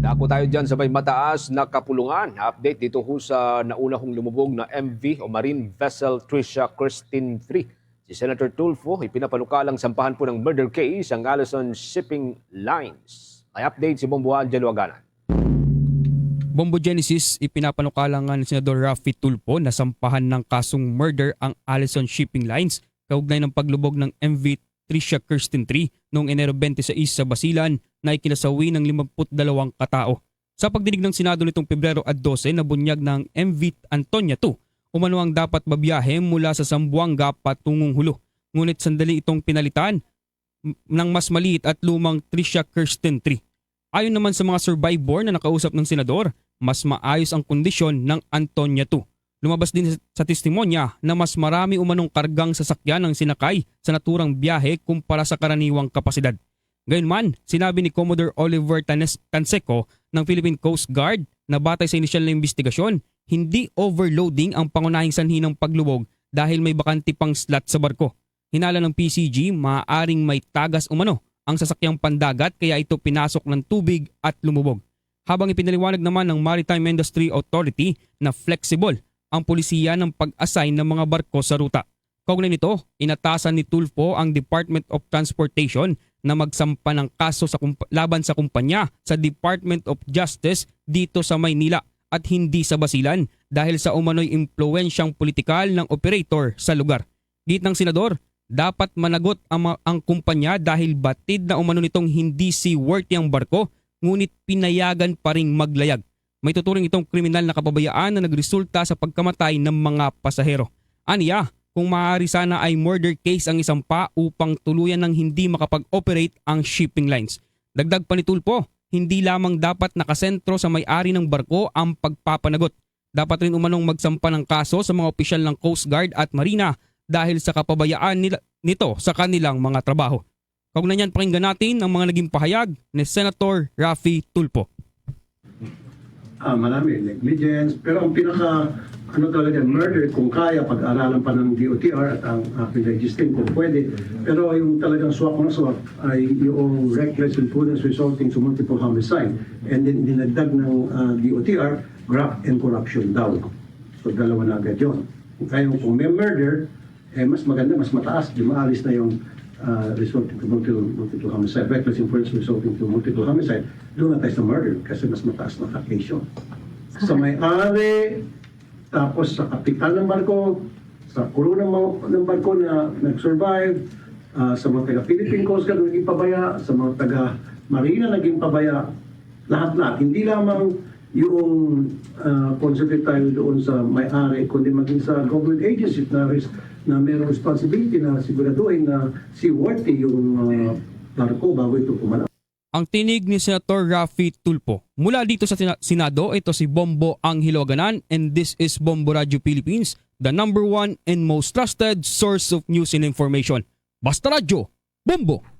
Dako tayo dyan sa may mataas na kapulungan. Update dito ho sa nauna hong lumubog na MV o Marine Vessel Tricia Christine 3. Si Senator Tulfo, ipinapanukalang sampahan po ng murder case ang Allison Shipping Lines. May update si Bombo Angelo Aganan. Bombo Genesis, ipinapanukalang ni Senador Raffy Tulfo na sampahan ng kasong murder ang Allison Shipping Lines kaugnay ng paglubog ng MV Tricia Christine 3 noong Enero 26 sa Basilan na ikinasawi ng 52 katao. Sa pagdinig ng Senado nitong Pebrero 12 na bunyag ng MV Antonia 2, umano ang dapat babiyahe mula sa Zamboanga patungong Hulo. Ngunit sandali itong pinalitan ng mas maliit at lumang Tricia Christine 3. Ayon naman sa mga survivor na nakausap ng senador, mas maayos ang kondisyon ng Antonia 2. Lumabas din sa testimonya na mas marami umanong kargang sasakyan ang sinakay sa naturang biyahe kumpara sa karaniwang kapasidad. Gayunman, sinabi ni Commodore Oliver Tanseco ng Philippine Coast Guard na batay sa inisyal na investigasyon, hindi overloading ang pangunahing sanhi ng paglubog dahil may bakanti pang slot sa barko. Hinala ng PCG, maaaring may tagas umano ang sasakyang pandagat kaya ito pinasok ng tubig at lumubog. Habang ipinaliwanag naman ng Maritime Industry Authority na flexible ang pulisiya ng pag-assign ng mga barko sa ruta. Kaugnay nito, inatasan ni Tulfo ang Department of Transportation na magsampa ng kaso laban sa kumpanya sa Department of Justice dito sa Maynila at hindi sa Basilan dahil sa umano'y impluwensyang politikal ng operator sa lugar. Git ng senador, dapat managot ang kumpanya dahil batid na umano nitong hindi seaworthy ang barko ngunit pinayagan pa ring maglayag. May tuturing itong kriminal na kapabayaan na nagresulta sa pagkamatay ng mga pasahero. Aniya, kung maaari sana ay murder case ang isampa upang tuluyan ng hindi makapag-operate ang shipping lines. Dagdag pa ni Tulfo, hindi lamang dapat nakasentro sa may-ari ng barko ang pagpapanagot. Dapat rin umanong magsampa ng kaso sa mga opisyal ng Coast Guard at Marina dahil sa kapabayaan nito sa kanilang mga trabaho. Kaugnay niyan, pakinggan natin ang mga naging pahayag ni Senator Raffy Tulfo. Marami, negligence, pero ang pinaka talaga, murder, kung kaya, pag-aralan pa ng DOTR at ang aking kung pwede. Pero yung talagang swak na swak ay yung reckless imprudence resulting to multiple homicide. And then dinagdag ng DOTR, graft and corruption daw. So dalawa na agad yun. Kung may murder, mas maganda, mas mataas, di maalis na yung resulting to multiple homicide, reckless imprudence resulting to multiple homicide, doon na tayo sa murder kasi mas mataas na case yun. Sa may-ari, tapos sa kapitan ng barko, sa crew ng barko na nag-survive, sa mga taga-Philippine Coast Guard naging pabaya, sa mga taga-Marina naging pabaya, lahat-lahat. Hindi lamang yung concentrate tayo doon sa may-ari, kundi maging sa government agencies na mayroong responsibility na siguraduhin na seaworthy yung barko bago ito pumanap. Ang tinig ni Senator Raffy Tulfo. Mula dito sa Senado, ito si Bombo Angelo Aganan and this is Bombo Radio Philippines, the #1 and most trusted source of news and information. Basta Radio, Bombo!